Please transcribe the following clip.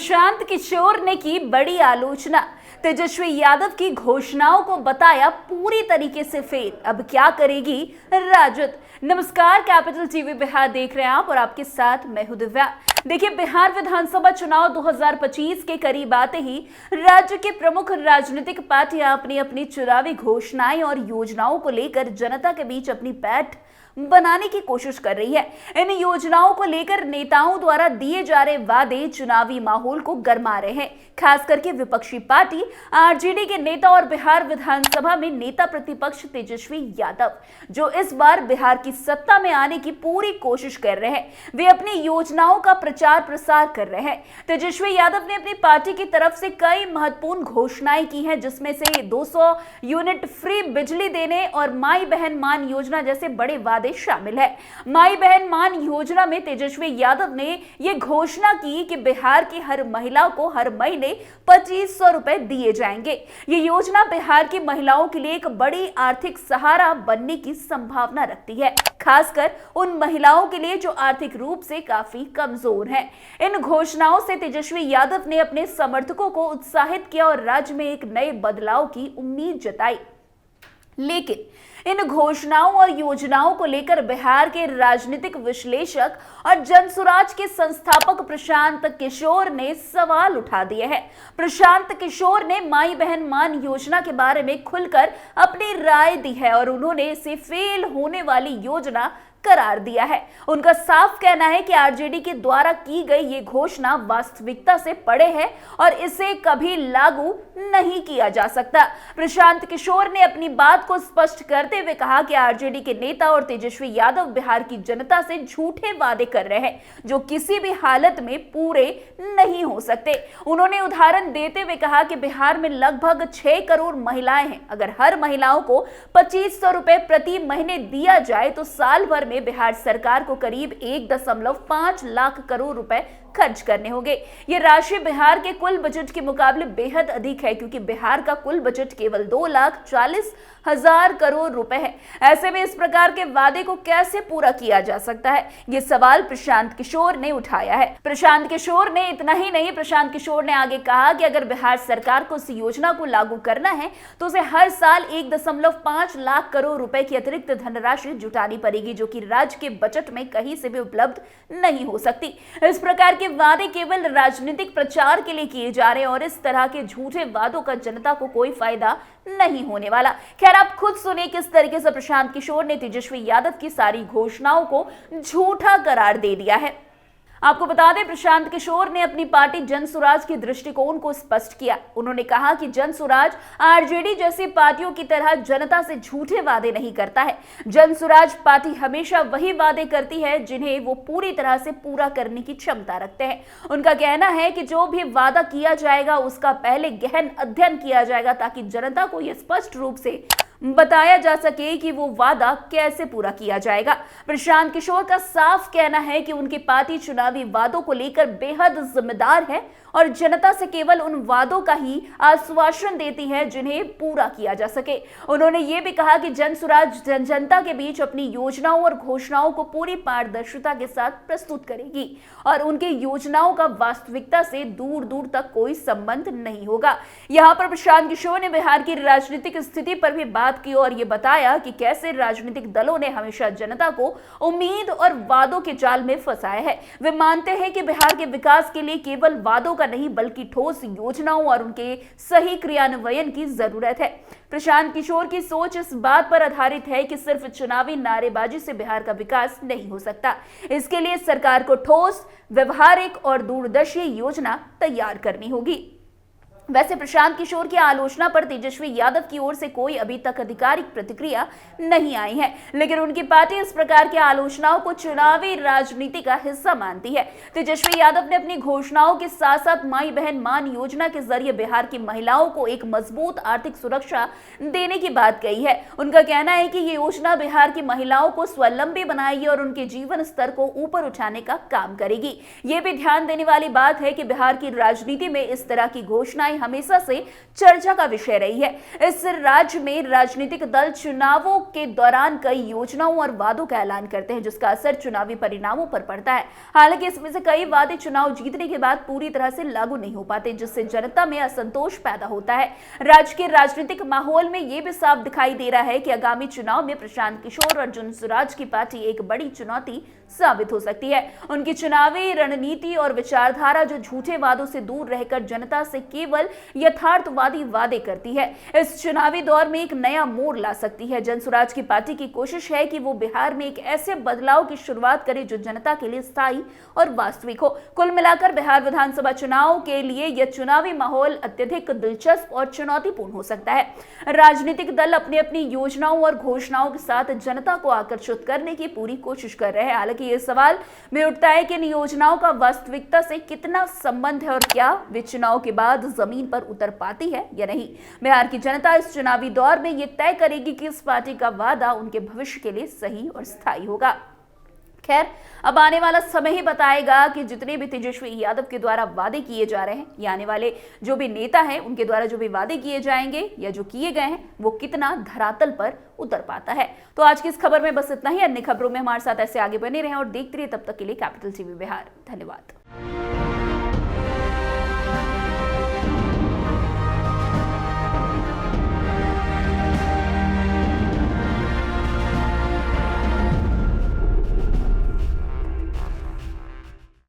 प्रशांत किशोर ने की बड़ी आलोचना। तेजस्वी यादव की घोषणाओं को बताया पूरी तरीके से फेल। अब क्या करेगी राजद। नमस्कार, कैपिटल टीवी बिहार देख रहे हैं आप और आपके साथ मैं हूं दिव्या। देखिए, बिहार विधानसभा चुनाव 2025 के करीब आते ही राज्य के प्रमुख राजनीतिक पार्टियां अपनी अपनी चुनावी घोषणाएं और योजनाओं को लेकर जनता के बीच अपनी पैठ बनाने की कोशिश कर रही है। इन योजनाओं को लेकर नेताओं द्वारा दिए जा रहे वादे चुनावी माहौल को गरमा रहे हैं। खास करके विपक्षी पार्टी आरजेडी के नेता और बिहार विधानसभा में नेता प्रतिपक्ष तेजस्वी यादव, जो इस बार बिहार की सत्ता में आने की पूरी कोशिश कर रहे हैं, वे अपनी योजनाओं का प्रचार प्रसार कर रहे हैं। तेजस्वी यादव ने अपनी पार्टी की तरफ से कई महत्वपूर्ण घोषणाएं की हैं, जिसमें से 200 यूनिट फ्री बिजली देने और माई बहन मान योजना जैसे बड़े वादे शामिल है। माई बहन मान योजना में तेजस्वी यादव ने यह घोषणा की कि बिहार की हर महिला को हर महीने 2500 रुपए दिए जाएंगे। ये योजना बिहार की महिलाओं के लिए एक बड़ी आर्थिक सहारा बनने की संभावना रखती है, खासकर उन महिलाओं के लिए जो आर्थिक रूप से काफी कमजोर हैं। इन घोषणाओं से तेजस्वी यादव ने अपने समर्थकों को उत्साहित किया और राज्य में एक नए बदलाव की उम्मीद जताई। लेकिन इन घोषणाओं और योजनाओं को लेकर बिहार के राजनीतिक विश्लेषक और जनसुराज के संस्थापक प्रशांत किशोर ने सवाल उठा दिए हैं। प्रशांत किशोर ने माई बहन मान योजना के बारे में खुलकर अपनी राय दी है और उन्होंने इसे फेल होने वाली योजना करार दिया है। उनका साफ कहना है कि आरजेडी के द्वारा की गई ये घोषणा वास्तविकता से परे है और इसे कभी लागू नहीं किया जा सकता। प्रशांत किशोर ने अपनी बात को स्पष्ट करते हुए कहा कि आरजेडी के नेता और तेजस्वी यादव बिहार की जनता से झूठे वादे कर रहे हैं, जो किसी भी हालत में पूरे नहीं हो सकते। उन्होंने उदाहरण देते हुए कहा कि बिहार में लगभग 6 करोड़ महिलाएं हैं। अगर हर महिलाओं को 2500 रुपए प्रति महीने दिया जाए तो साल भर में बिहार सरकार को करीब 1.5 लाख करोड़ रुपए खर्च करने होंगे। ये राशि बिहार के कुल बजट के मुकाबले बेहद अधिक है, क्योंकि बिहार का कुल बजट केवल 2,40,000 करोड़ रुपए है। ऐसे में इस प्रकार के वादे को कैसे पूरा किया जा सकता है, ये सवाल प्रशांत किशोर ने उठाया है। प्रशांत किशोर ने इतना ही नहीं, प्रशांत किशोर ने आगे कहा कि अगर बिहार सरकार को इस योजना को लागू करना है तो उसे हर साल 1.5 लाख करोड़ रुपए की अतिरिक्त धनराशि जुटानी पड़ेगी, जो कि राज्य के बजट में कहीं से भी उपलब्ध नहीं हो सकती। इस प्रकार के वादे केवल राजनीतिक प्रचार के लिए किए जा रहे हैं और इस तरह के झूठे वादों का जनता को कोई फायदा नहीं होने वाला। खैर, आप खुद सुने किस तरीके से प्रशांत किशोर ने तेजस्वी यादव की सारी घोषणाओं को झूठा करार दे दिया है। आपको बता दें, प्रशांत किशोर ने अपनी पार्टी जनसुराज के दृष्टिकोण को स्पष्ट किया। उन्होंने कहा कि जनसुराज आरजेडी जैसी पार्टियों की तरह जनता से झूठे वादे नहीं करता है। जनसुराज पार्टी हमेशा वही वादे करती है जिन्हें वो पूरी तरह से पूरा करने की क्षमता रखते हैं। उनका कहना है कि जो भी वादा किया जाएगा उसका पहले गहन अध्ययन किया जाएगा, ताकि जनता को यह स्पष्ट रूप से बताया जा सके कि वो वादा कैसे पूरा किया जाएगा। प्रशांत किशोर का साफ कहना है कि उनकी पार्टी चुनावी वादों को लेकर बेहद जिम्मेदार है और जनता से केवल उन वादों का ही आश्वासन देती है जिन्हें पूरा किया जा सके। उन्होंने ये भी कहा कि जनसुराज जनता के बीच अपनी योजनाओं और घोषणाओं को पूरी पारदर्शिता के साथ प्रस्तुत करेगी और उनकी योजनाओं का वास्तविकता से दूर दूर तक कोई संबंध नहीं होगा। यहाँ पर प्रशांत किशोर ने बिहार की राजनीतिक स्थिति पर भी बात की और ये बताया कि कैसे राजनीतिक दलों ने हमेशा जनता को उम्मीद और वादों के जाल में फंसाया है। वे मानते हैं कि बिहार के विकास के लिए केवल वादों नहीं बल्कि ठोस योजनाओं और उनके सही क्रियान्वयन की जरूरत है। प्रशांत किशोर की सोच इस बात पर आधारित है कि सिर्फ चुनावी नारेबाजी से बिहार का विकास नहीं हो सकता। इसके लिए सरकार को ठोस, व्यवहारिक और दूरदर्शी योजना तैयार करनी होगी। वैसे प्रशांत किशोर की आलोचना पर तेजस्वी यादव की ओर से कोई अभी तक आधिकारिक प्रतिक्रिया नहीं आई है, लेकिन उनकी पार्टी इस प्रकार की आलोचनाओं को चुनावी राजनीति का हिस्सा मानती है। तेजस्वी यादव ने अपनी घोषणाओं के साथ साथ माई बहन मान योजना के जरिए बिहार की महिलाओं को एक मजबूत आर्थिक सुरक्षा देने की बात कही है। उनका कहना है कि ये योजना बिहार की महिलाओं को स्वावलंबी बनाएगी और उनके जीवन स्तर को ऊपर उठाने का काम करेगी। ये भी ध्यान देने वाली बात है कि बिहार की राजनीति में इस तरह की घोषणाएं योजनाएं हमेशा से चर्चा का विषय रही है। इस राज्य में राजनीतिक दल चुनावों के दौरान कई योजनाओं और वादों का ऐलान करते हैं, जिसका असर चुनावी परिणामों पर पड़ता है। हालांकि इसमें से कई वादे चुनाव जीतने के बाद पूरी तरह से लागू नहीं हो पाते, जिससे जनता में असंतोष पैदा होता है। राज्य के राजनीतिक माहौल में यह भी साफ दिखाई दे रहा है कि आगामी चुनाव में प्रशांत किशोर और अर्जुन सुराज की पार्टी एक बड़ी चुनौती साबित हो सकती है। उनकी चुनावी रणनीति और विचारधारा जो झूठे वादों से दूर रहकर जनता से केवल यथार्थवादी वादे करती है, इस चुनावी दौर में एक नया मोड़ ला सकती है। जनसुराज की पार्टी की कोशिश है कि वो बिहार में एक ऐसे बदलाव की शुरुआत करे जो जनता के लिए स्थायी और वास्तविक हो। कुल मिलाकर बिहार विधानसभा चुनाव के लिए यह चुनावी माहौल अत्यधिक दिलचस्प और चुनौतीपूर्ण हो सकता है। राजनीतिक दल अपनी अपनी योजनाओं और घोषणाओं के साथ जनता को आकर्षित करने की पूरी कोशिश कर रहे हैं। हालांकि ये सवाल में उठता है कि इन योजनाओं का वास्तविकता से कितना संबंध है और क्या वे चुनाव के बाद जमीन पर उतर पाती है या नहीं। बिहार की जनता इस चुनावी दौर में यह तय करेगी कि इस पार्टी का वादा उनके भविष्य के लिए सही और स्थायी होगा। खैर, अब आने वाला समय ही बताएगा कि जितने भी तेजस्वी यादव के द्वारा वादे किए जा रहे हैं या आने वाले जो भी नेता हैं उनके द्वारा जो भी वादे किए जाएंगे या जो किए गए हैं वो कितना धरातल पर उतर पाता है। तो आज की इस खबर में बस इतना ही। अन्य खबरों में हमारे साथ ऐसे आगे बने रहें और देखते रहिए। तब तक के लिए कैपिटल टीवी बिहार। धन्यवाद।